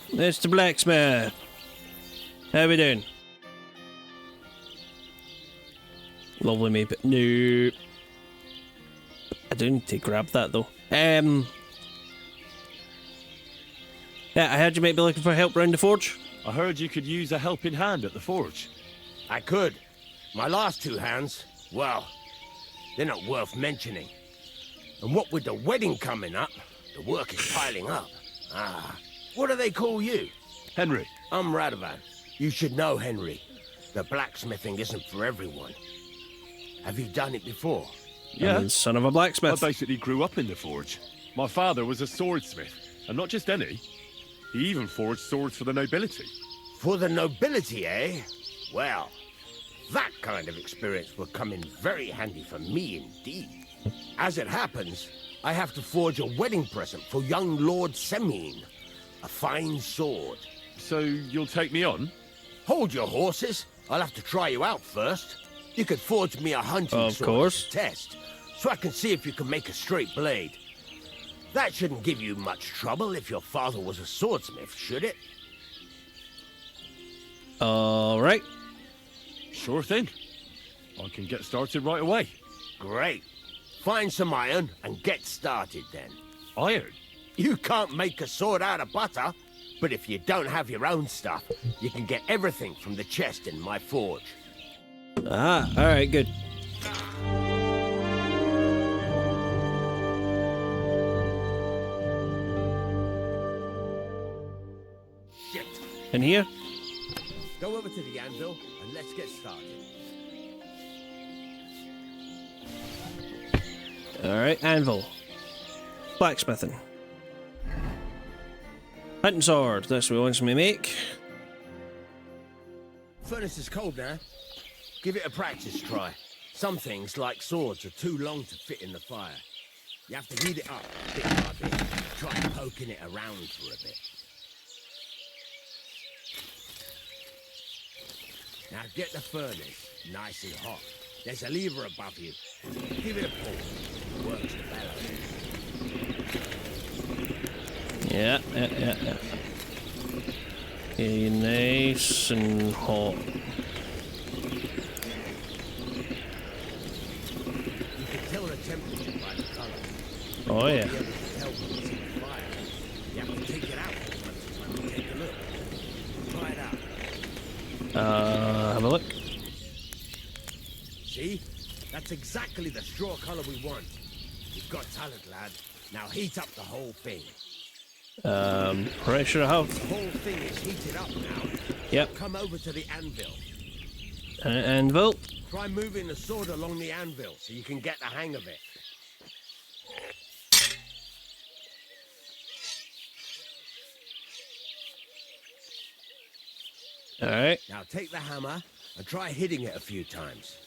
It's the blacksmith. How we doing? Lovely me, but no. I do need to grab that though. Yeah, I heard you might be looking for help round the forge. I heard you could use a helping hand at the forge. I could. My last two hands, well, they're not worth mentioning. And what with the wedding coming up, the work is piling up. What do they call you? Henry. I'm Radovan. You should know, Henry. The blacksmithing isn't for everyone. Have you done it before? Yeah. I'm the son of a blacksmith. I basically grew up in the forge. My father was a swordsmith, and not just any. He even forged swords for the nobility. For the nobility, eh? Well, that kind of experience will come in very handy for me indeed. As it happens, I have to forge a wedding present for young Lord Semine. A fine sword. So you'll take me on? Hold your horses. I'll have to try you out first. You could forge me a hunting sword as a test, so I can see if you can make a straight blade. That shouldn't give you much trouble if your father was a swordsmith, should it? Alright. Sure thing. I can get started right away. Great. Find some iron and get started then. Iron? You can't make a sword out of butter, but if you don't have your own stuff, you can get everything from the chest in my forge. Ah, alright, good. Shit. In here? Go over to the anvil and let's get started. Alright, anvil. Blacksmithing. Hunting sword, that's what he wants me to make. Furnace is cold now. Give it a practice try. Some things, like swords, are too long to fit in the fire. You have to heat it up bit by bit. Try poking it around for a bit. Now get the furnace nice and hot. There's a lever above you. Give it a pull. Works the bellows. Yeah. Okay, nice and hot. You can tell the temperature by the color. Oh yeah. You'll be able to tell when it's in the fire. You have to take it out from time to time and take a look. Try it out. Have a look. See? That's exactly the straw color we want. You've got talent, lad. Now heat up the whole thing. Pretty sure I have. The whole thing is heated up now. Yep. Come over to the anvil. Anvil. Try moving the sword along the anvil so you can get the hang of it. Alright. Now take the hammer and try hitting it a few times.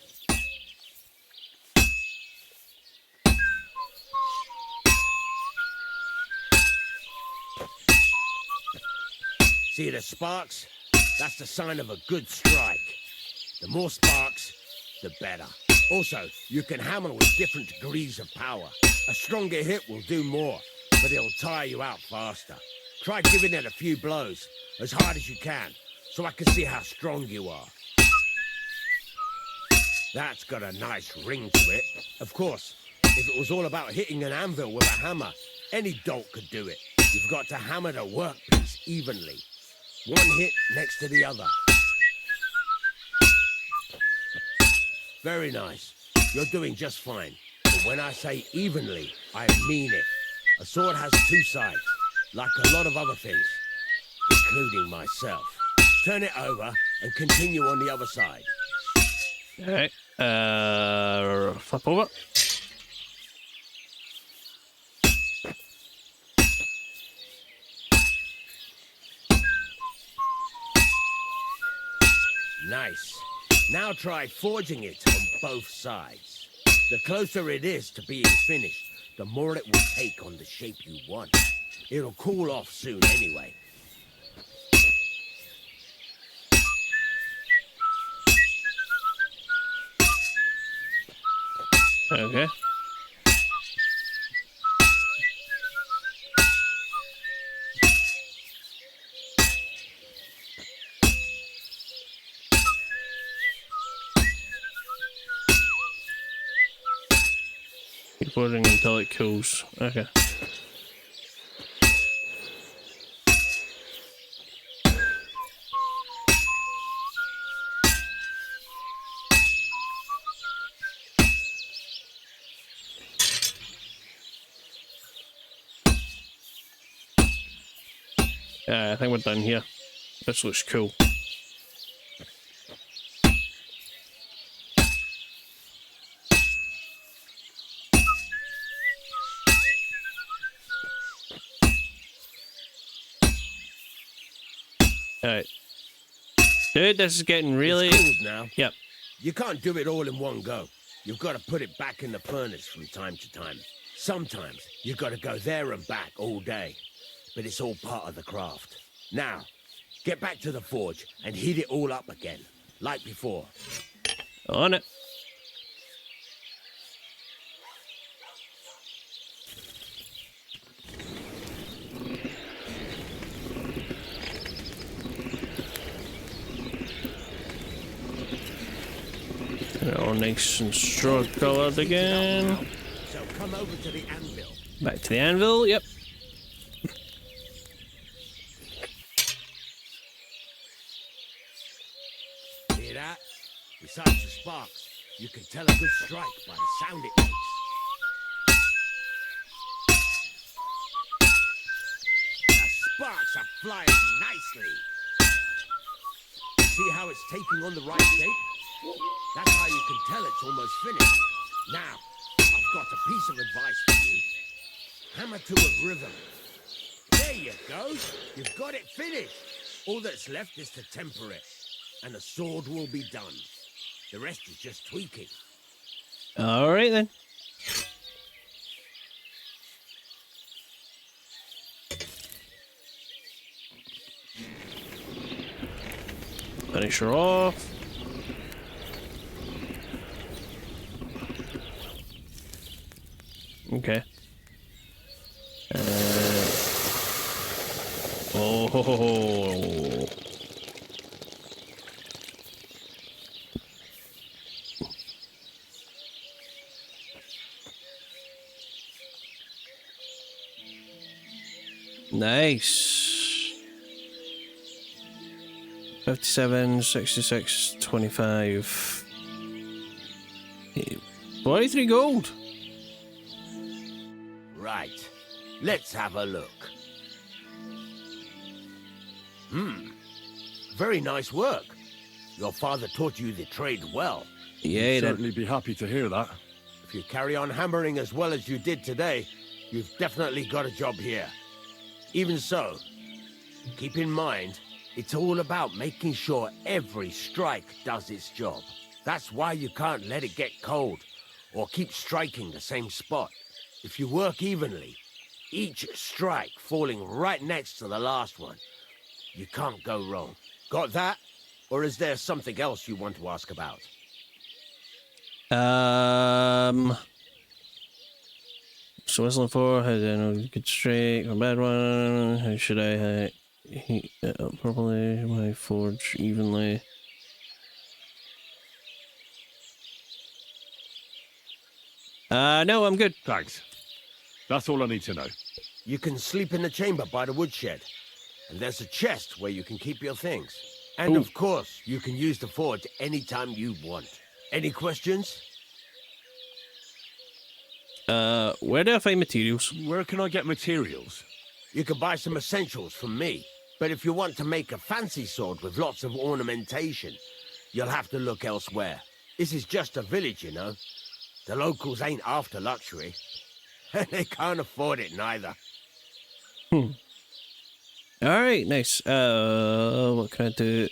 See the sparks? That's the sign of a good strike. The more sparks, the better. Also, you can hammer with different degrees of power. A stronger hit will do more, but it'll tire you out faster. Try giving it a few blows, as hard as you can, so I can see how strong you are. That's got a nice ring to it. Of course, if it was all about hitting an anvil with a hammer, any dolt could do it. You've got to hammer the workpiece evenly. One hit next to the other. Very nice. You're doing just fine. But when I say evenly, I mean it. A sword has two sides, like a lot of other things, including myself. Turn it over and continue on the other side. Alright. Flip over. Nice. Now try forging it on both sides. The closer it is to being finished, the more it will take on the shape you want. It'll cool off soon anyway. Okay. forging until it cools. Okay. I think we're done here. This looks cool. Alright. Dude, this is getting really... It's cooled now. Yep. You can't do it all in one go. You've got to put it back in the furnace from time to time. Sometimes you've got to go there and back all day. But it's all part of the craft. Now, get back to the forge and heat it all up again, like before. On it. They're all nice and straw colored again. So come over to the anvil. Back to the anvil, yep. Hear that? Besides the sparks, you can tell a good strike by the sound it makes. The sparks are flying nicely. See how it's taking on the right shape? That's how you can tell it's almost finished. Now, I've got a piece of advice for you. Hammer to a rhythm. There you go. You've got it finished. All that's left is to temper it, and the sword will be done. The rest is just tweaking. Alright then. Finish her off. Okay. Oh. Nice. 57, 66, 25. 43 gold. Right. Let's have a look. Very nice work. Your father taught you the trade well. Yeah, I'd he did. certainly be happy to hear that. If you carry on hammering as well as you did today, you've definitely got a job here. Even so, keep in mind, it's all about making sure every strike does its job. That's why you can't let it get cold, or keep striking the same spot. If you work evenly, each strike falling right next to the last one, you can't go wrong. Got that? Or is there something else you want to ask about? So whistling for, how do I know good strike or bad one? How should I heat it up properly? My forge evenly. No, I'm good. Thanks. That's all I need to know. You can sleep in the chamber by the woodshed. And there's a chest where you can keep your things. And Ooh. of course, you can use the forge anytime you want. Any questions? Where do I find materials? Where can I get materials? You can buy some essentials from me. But if you want to make a fancy sword with lots of ornamentation, you'll have to look elsewhere. This is just a village, you know. The locals ain't after luxury. And they can't afford it neither. Alright, nice. What can I do?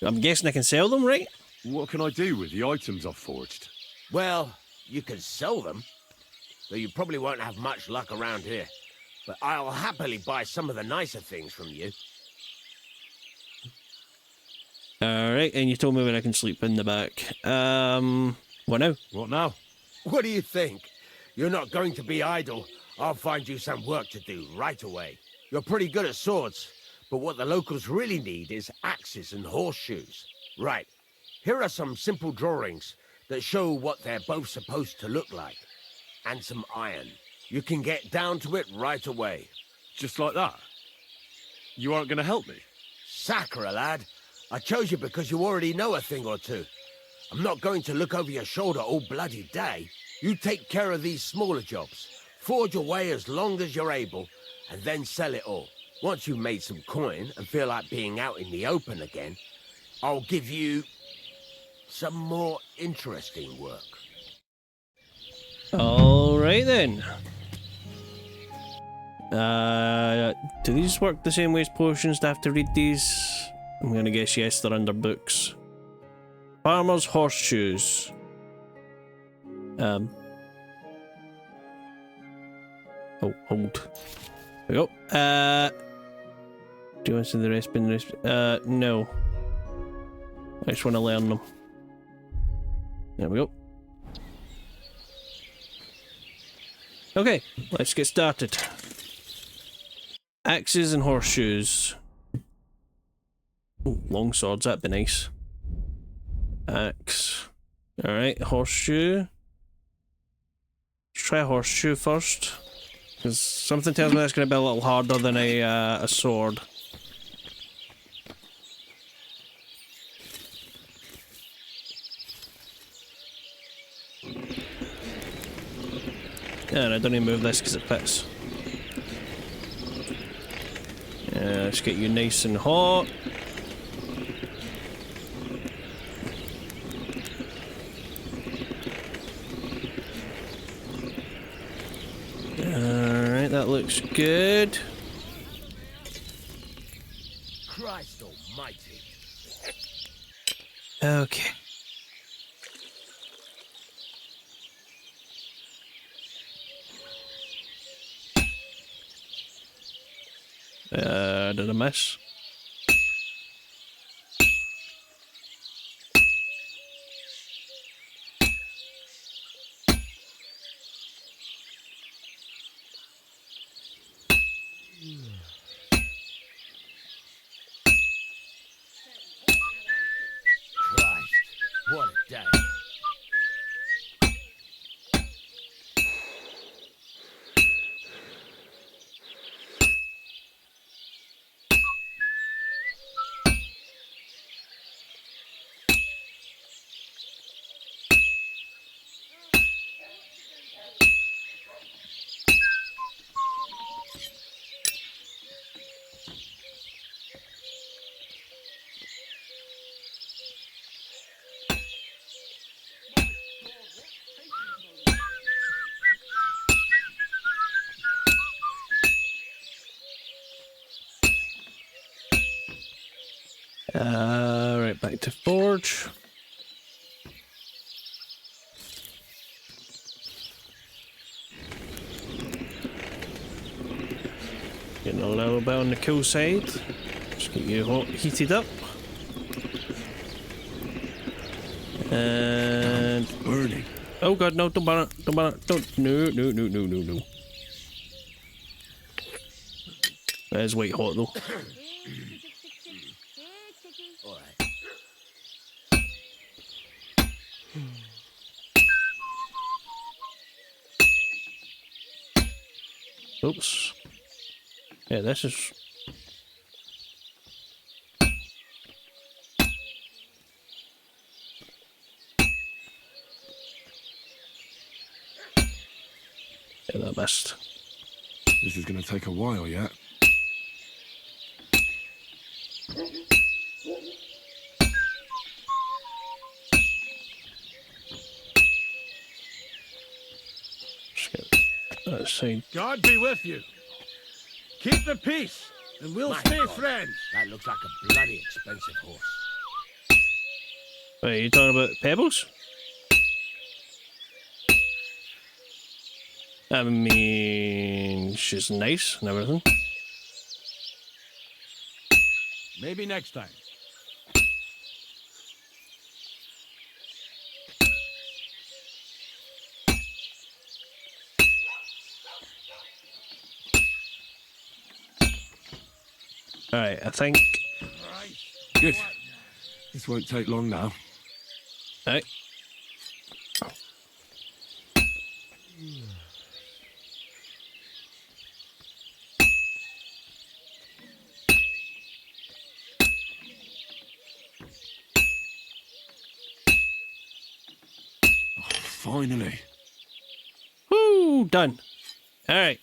I'm guessing I can sell them, right? What can I do with the items I've forged? Well, you can sell them, though you probably won't have much luck around here. But I'll happily buy some of the nicer things from you. Alright, and you told me where I can sleep in the back. What now? What now? What do you think? You're not going to be idle. I'll find you some work to do right away. You're pretty good at swords, but what the locals really need is axes and horseshoes. Right, here are some simple drawings that show what they're both supposed to look like. and some iron. You can get down to it right away. Just like that? You aren't going to help me? Sacre, lad. I chose you because you already know a thing or two. I'm not going to look over your shoulder all bloody day. You take care of these smaller jobs. Forge away as long as you're able, and then sell it all. Once you've made some coin and feel like being out in the open again, I'll give you some more interesting work. Alright then. Do these work the same way as potions? Do I have to read these? I'm gonna guess yes, they're under books. Farmer's horseshoes. Oh, hold. There we go. Do you want to see the rest? No. I just want to learn them. There we go. Okay, let's get started. Axes and horseshoes. Ooh, long swords, that'd be nice. Axe. Alright, horseshoe. Let's try a horseshoe first. Because something tells me that's going to be a little harder than a sword. And I don't even move this because it fits. Let's get you nice and hot. Alright, that looks good. Christ almighty. Okay. Did I miss? Christ, what a day. Right, back to forge. Getting a little bit on the cool side. Just get you hot, heated up. And Burning. oh god, no! Don't burn it! Don't burn it! Don't! No! No! No! No! No! No! That is white hot though. All right. Oops. Yeah, this is. Yeah, that missed. This is going to take a while yet. Just get that side. God be with you. Keep the peace, and we'll My stay God, friends. That looks like a bloody expensive horse. Wait, are you talking about Pebbles? I mean, she's nice and everything. Maybe next time. Alright, I think. Good. This won't take long now. Alright. Finally. Woo! Done. Alright.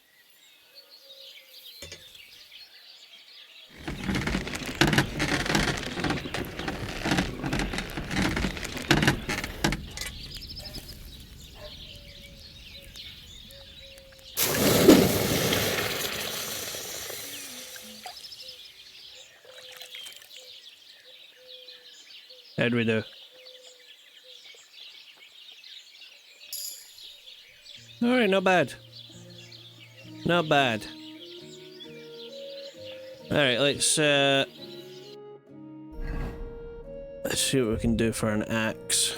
How'd we do? Alright, not bad. Not bad. Alright, let's see what we can do for an axe.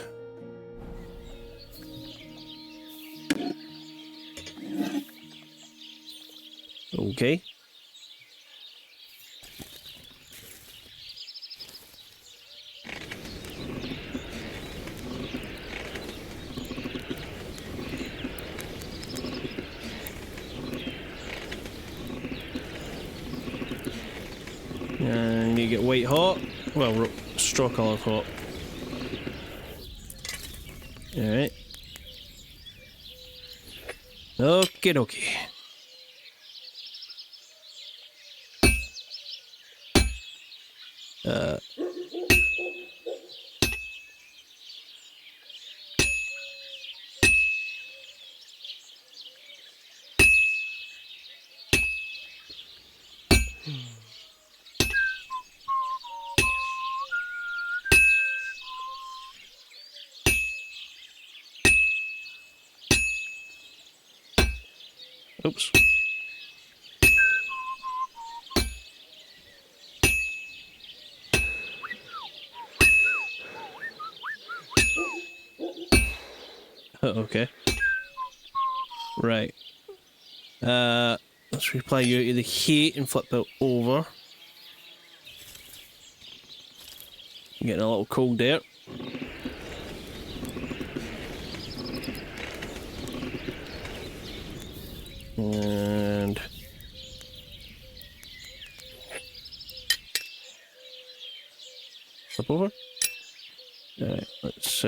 Okay. And you get white hot. Well, straw colored hot. Alright. Okie dokie. Oops. Okay. Right. Let's reapply you to the heat and flip it over. Getting a little cold there. And flip over. Alright, let's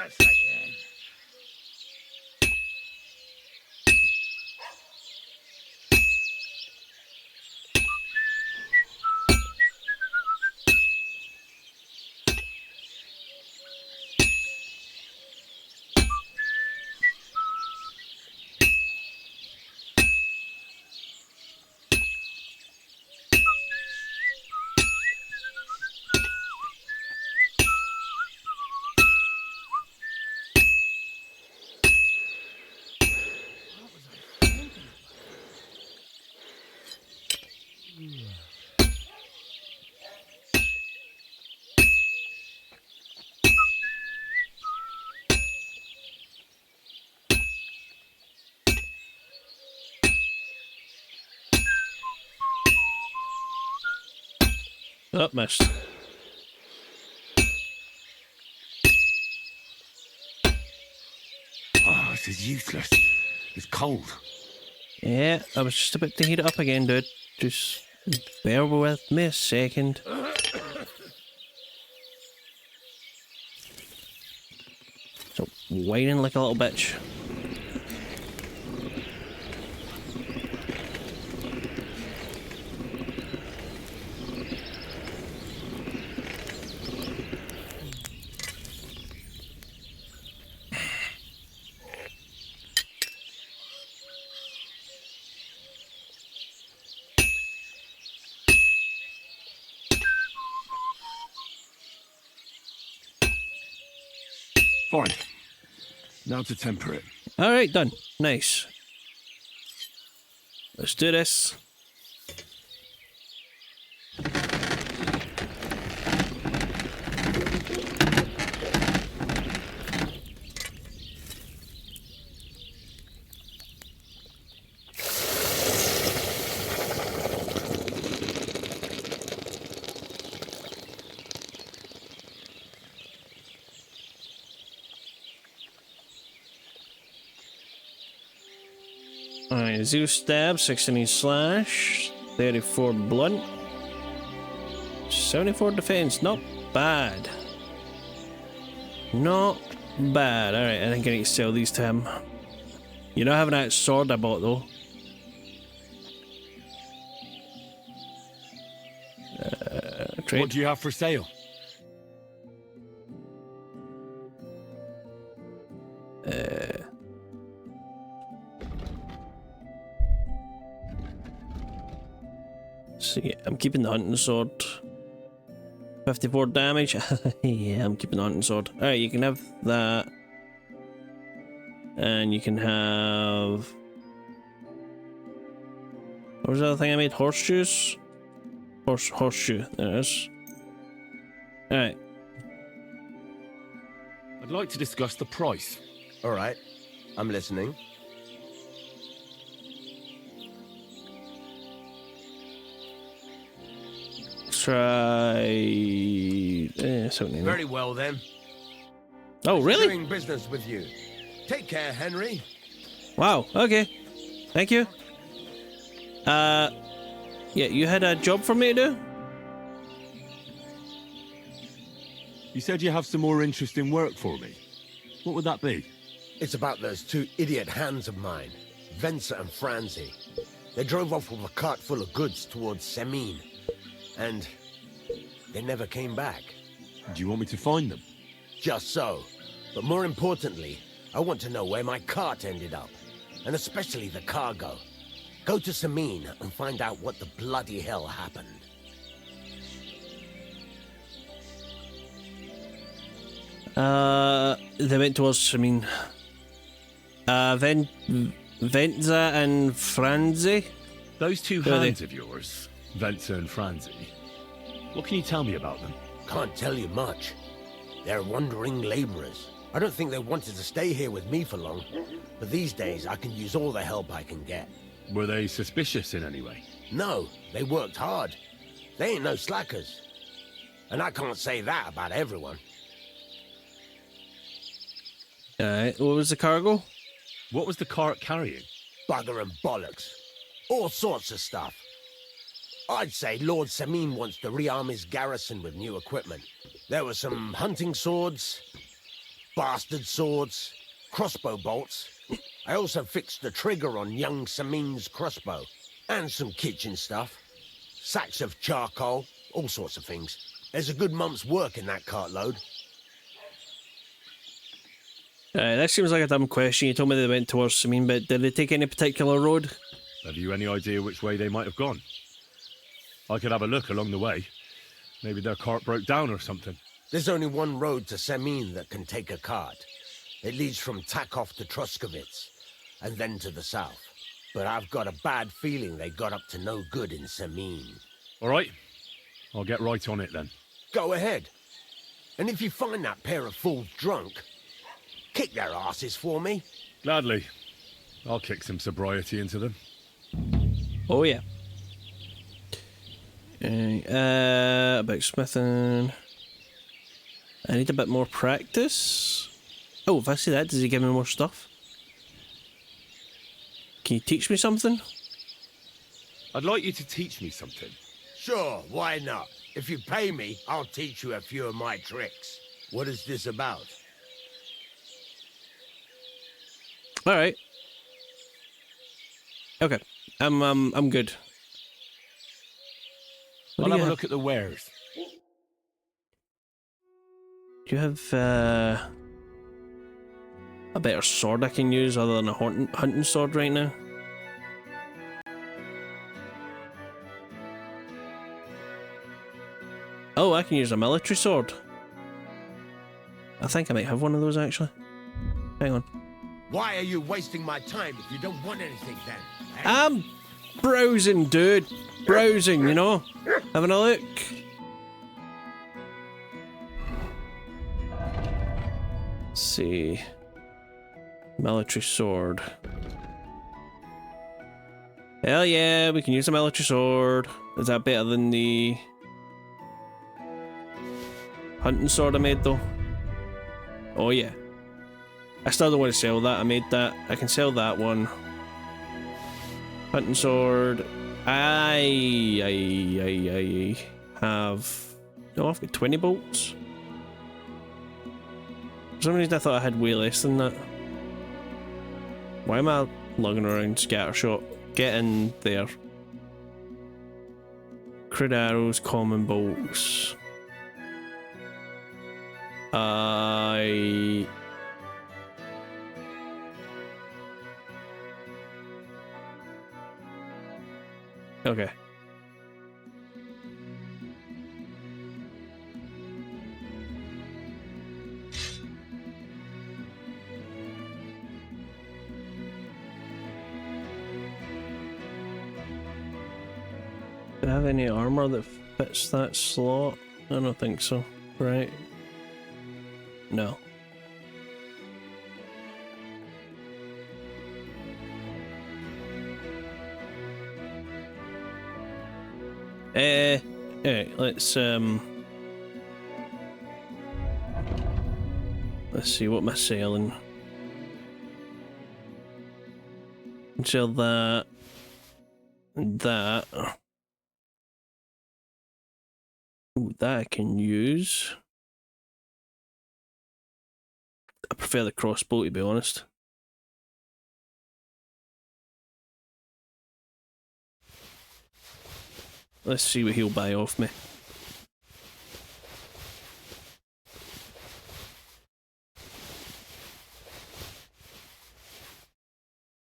That's again. oh, missed. Oh, this is useless. It's cold. Yeah, I was just about to heat it up again, dude. Just bear with me a second. So, whining like a little bitch. Fine. Now to temper it. Alright, done. Nice. Let's do this. Alright, Zeus stab, 16 slash, 34 blunt. 74 defense, not bad. Not bad. Alright, I think I need to sell these to him. You know, having that sword I bought though. Trade. What do you have for sale? So yeah, I'm keeping the hunting sword. 54 damage. Yeah, I'm keeping the hunting sword. Alright, you can have that. And you can have... What was the other thing I made? Horseshoes? Horseshoe. There it is. Alright. I'd like to discuss the price. All right, I'm listening. Try... something. Very well then. Oh, really? Doing business with you. Take care, Henry. Wow, okay. Thank you. Yeah, you had a job for me to do? You said you have some more interesting work for me. What would that be? It's about those two idiot hands of mine, Venser and Franzi. They drove off with a cart full of goods towards Semine, and they never came back. Do you want me to find them? Just so. But more importantly, I want to know where my cart ended up, and especially the cargo. Go to Semine and find out what the bloody hell happened. They went towards Semine. Venza and Franzi? Those two Who are hands they? of yours, Venser and Franzi. What can you tell me about them? Can't tell you much. They're wandering laborers. I don't think they wanted to stay here with me for long, but these days I can use all the help I can get. Were they suspicious in any way? No, they worked hard. They ain't no slackers. And I can't say that about everyone. Alright, what was the cargo? What was the cart carrying? Bugger and bollocks. All sorts of stuff. I'd say Lord Semine wants to rearm his garrison with new equipment. There were some hunting swords, bastard swords, crossbow bolts. I also fixed the trigger on young Semine's crossbow. And some kitchen stuff. Sacks of charcoal, all sorts of things. There's a good month's work in that cartload. That seems like a dumb question. You told me they went towards Semine, but did they take any particular road? Have you any idea which way they might have gone? I could have a look along the way. Maybe their cart broke down or something. There's only one road to Semine that can take a cart. It leads from Takov to Troskovitz, and then to the south. But I've got a bad feeling they got up to no good in Semine. All right. I'll get right on it then. Go ahead. And if you find that pair of fools drunk, kick their asses for me. Gladly. I'll kick some sobriety into them. Oh yeah. About smithing. I need a bit more practice. Oh, if I say that, does he give me more stuff? Can you teach me something? I'd like you to teach me something. Sure, why not? If you pay me, I'll teach you a few of my tricks. What is this about? All right. Okay. I'm good. What I'll do have you a have? look at the wares. Do you have a better sword I can use other than a hunting sword right now? Oh, I can use a military sword. I think I might have one of those actually. Hang on. Why are you wasting my time if you don't want anything then? Eh? I'm browsing, dude. Browsing, you know? Having a look. Let's see. Military sword. Hell yeah, we can use a military sword. Is that better than the hunting sword I made though? Oh yeah. I still don't want to sell that. I made that. I can sell that one. Hunting sword. I have No, I've got 20 bolts. For some reason I thought I had way less than that. Why am I lugging around scattershot? Get in there. Crit arrows, common bolts. Okay. Do I have any armor that fits that slot? I don't think so. Right? No. Alright, let's see what am I selling. Sell that. That. Ooh, that I can use. I prefer the crossbow, to be honest. Let's see what he'll buy off me.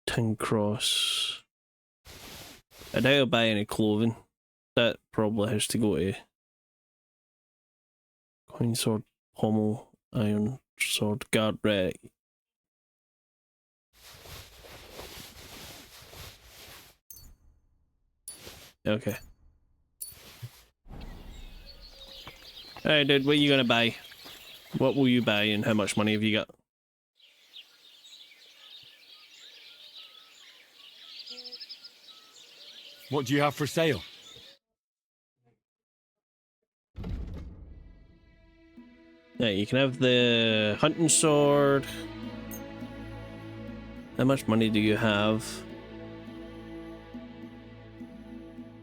Tin cross. I doubt I'll buy any clothing. That probably has to go to coin sword, pommel, iron sword, guard, right. Okay. Alright, dude, what are you gonna buy? What will you buy and how much money have you got? What do you have for sale? Yeah, you can have the hunting sword. How much money do you have?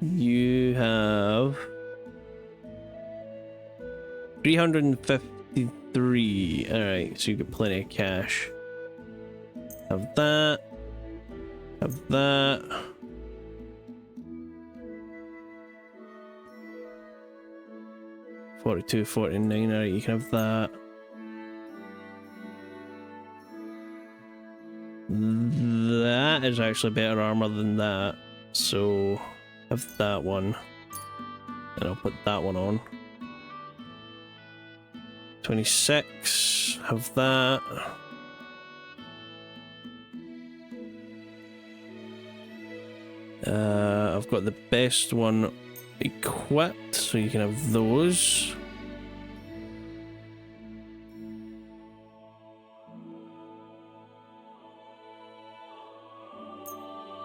You have 353. Alright, so you get plenty of cash. Have that. Have that. $42, $49. Alright, you can have that. That is actually better armor than that. So have that one. And I'll put that one on. 26. Have that. I've got the best one equipped, so you can have those.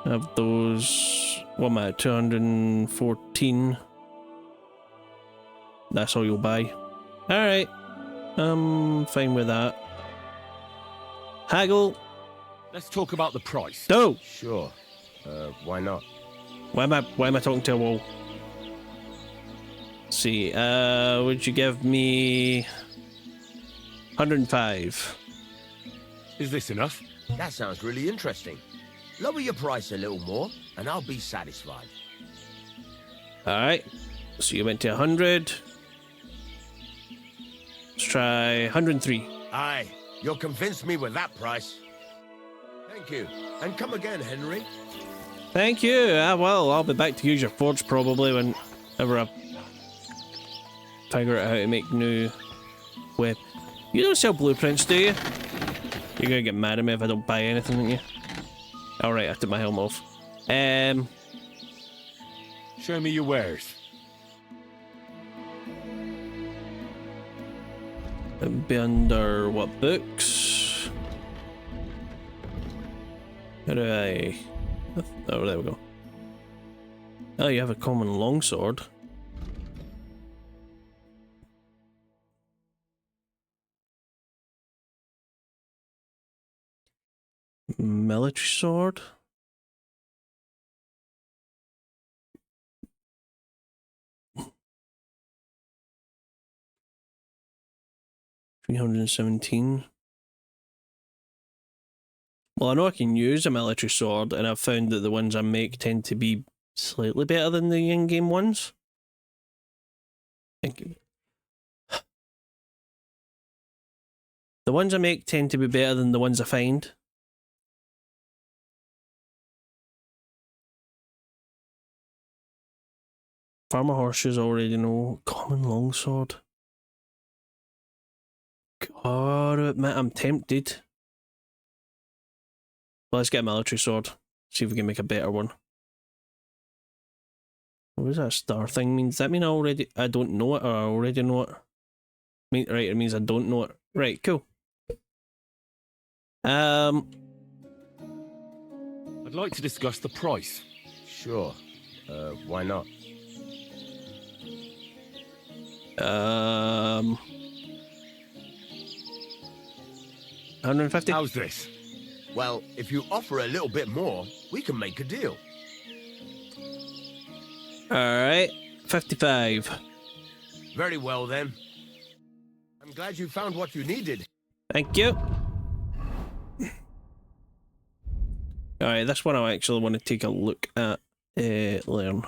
Have those. What am I at? 214. That's all you'll buy. Alright. I'm fine with that. Haggle. Let's talk about the price. No! Sure. Why not? Why am I talking to a wall? Let's see, would you give me 105? Is this enough? That sounds really interesting. Lower your price a little more, and I'll be satisfied. Alright. So you went to 100. Let's try 103. Aye, you'll convince me with that price. Thank you. And come again, Henry. Thank you. Well, I'll be back to use your forge probably whenever I figure out how to make new web. You don't sell blueprints, do you? You're gonna get mad at me if I don't buy anything, aren't you? Alright, I took my helmet off. Show me your wares. It'd be under what books? How do I... Oh, there we go. Oh, you have a common longsword. Military sword? 317. Well, I know I can use a military sword, and I've found that the ones I make tend to be slightly better than the in-game ones. Thank you. The ones I make tend to be better than the ones I find. Farmer horseshoes already know. Common longsword. Gotta admit, I'm tempted. Well, let's get a military sword. See if we can make a better one. What does that star thing mean? Does that mean I don't know it, or I already know it? Right, it means I don't know it. Right, cool. I'd like to discuss the price. Sure. Why not? 150. How's this? Well, if you offer a little bit more, we can make a deal. Alright, 55. Very well, then. I'm glad you found what you needed. Thank you. Alright, this one I actually want to take a look at. Learn.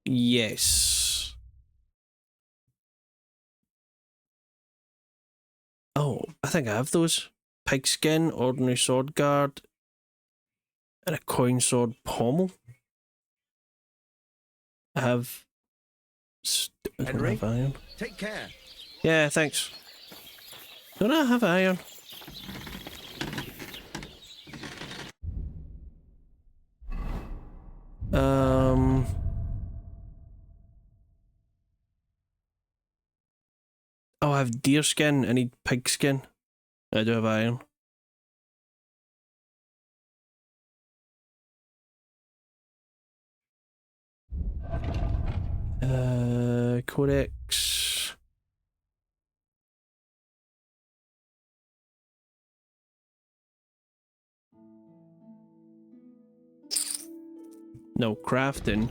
Yes. Oh, I think I have those. Pigskin, ordinary sword guard, and a coin sword pommel. I have... I don't Henry? have iron. Take care. Yeah, thanks. Don't I have iron? Oh, I have deer skin. I need pig skin. I do have iron. Codex. No, crafting.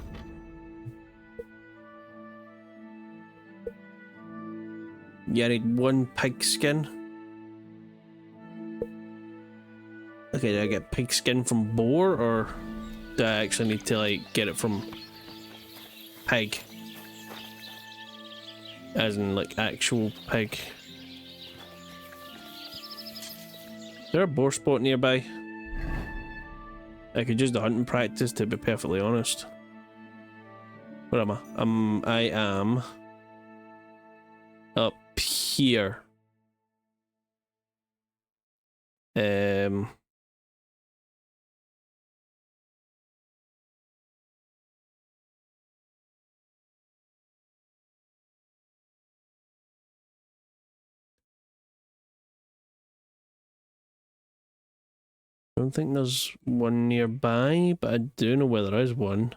Yeah, I need one pig skin. Okay, do I get pig skin from boar, or do I actually need to, like, get it from pig? As in, like, actual pig. Is there a boar spot nearby? I could use the hunting practice, to be perfectly honest. Where am I? I am up here. I don't think there's one nearby, but I do know where there is one.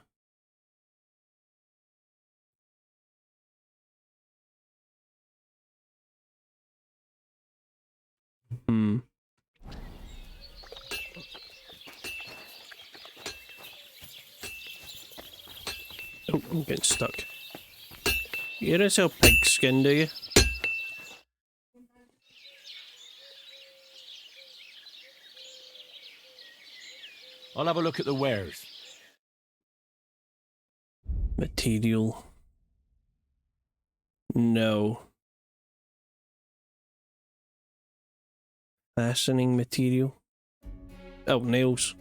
Oh, I'm getting stuck. You don't sell pig skin, do you? I'll have a look at the wares. Material. No. Fastening material. Oh, nails.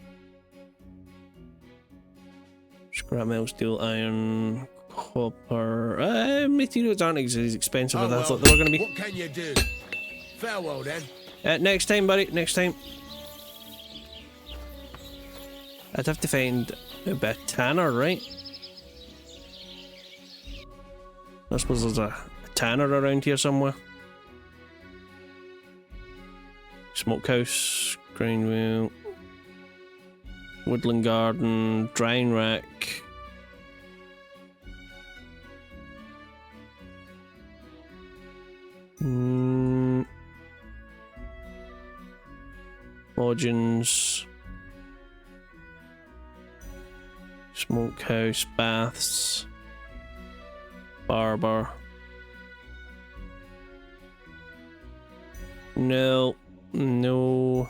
Scrap metal, steel, iron, copper. Materials aren't as expensive as I thought they were going to be. What can you do? Farewell, then. Next time, buddy. Next time. I'd have to find a bit of tanner, right? I suppose there's a tanner around here somewhere. Smokehouse, grind wheel, woodland garden, drying rack. Lodgings. Smokehouse, baths, barber. No. No.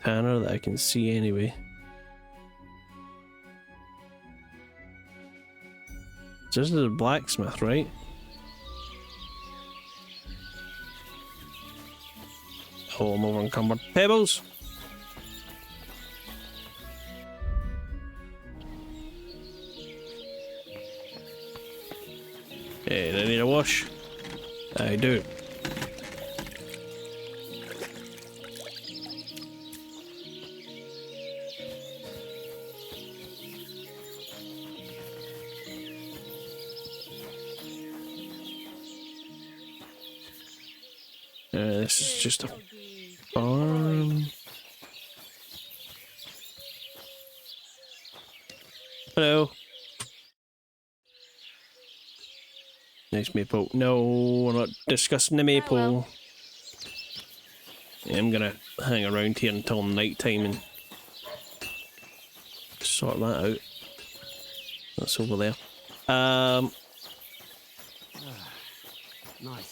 Tanner that I can see anyway. This is a blacksmith, right? Oh, I'm over encumbered. Pebbles! Hey, do I need a wash? I do. This is just a farm. Hello. Nice maple. No, we're not discussing the maple. Oh, well. Yeah, I'm gonna hang around here until night time and sort that out. That's over there. Nice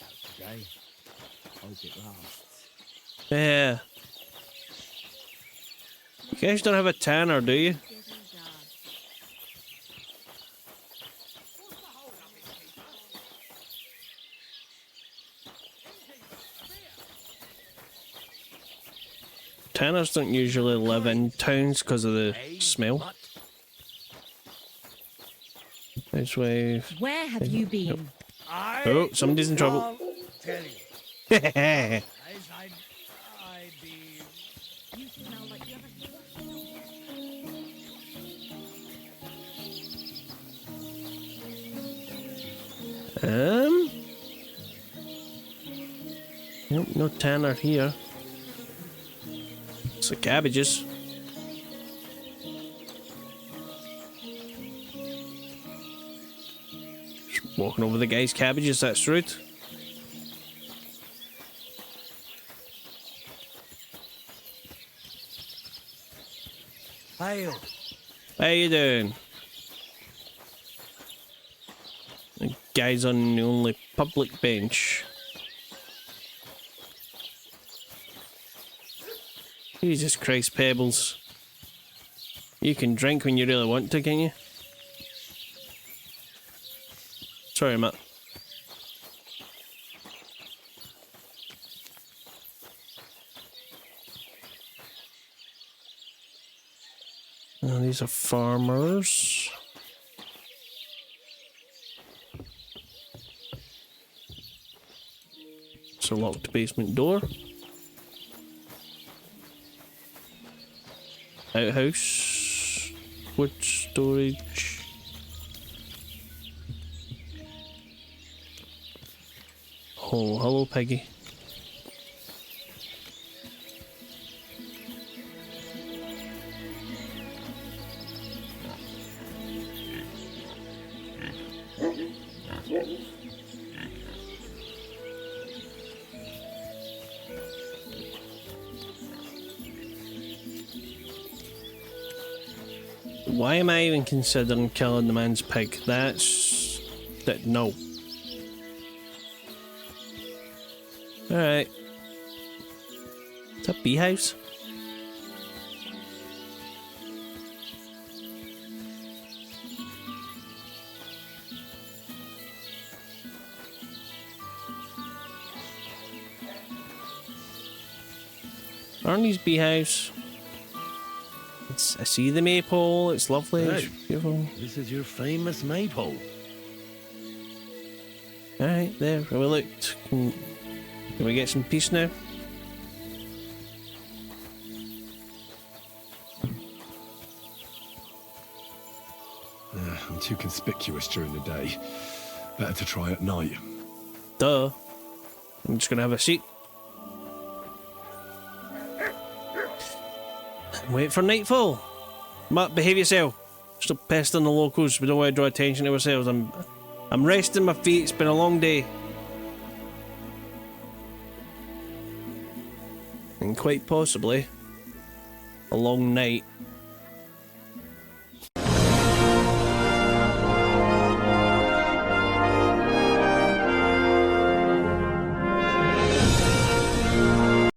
out today. Hope it lasts. Yeah. You guys don't have a tanner, do you? Tanners don't usually live in towns because of the smell. This way. Where have you been? Oh, somebody's in trouble. Tell you. Yeah. You smell like you Nope, no tanner here. It's the cabbages. Just walking over the guy's cabbages, that's rude. Hail. How you doing? The guy's on the only public bench. Jesus Christ, Pebbles. You can drink when you really want to, can you? Sorry, Matt. Oh, these are farmers. It's a locked basement door. Outhouse. Wood storage. Oh, hello, Peggy. Why am I even considering killing the man's pig? No. Alright. Is that beehives? Aren't these beehives? I see the maple, it's lovely, Hey, it's beautiful. This is your famous maple. Alright, there, we looked. Can we get some peace now? I'm too conspicuous during the day. Better to try at night. Duh. I'm just gonna have a seat. Wait for nightfall. Matt, behave yourself. Stop pestering the locals. We don't want to draw attention to ourselves. I'm resting my feet. It's been a long day. And quite possibly a long night.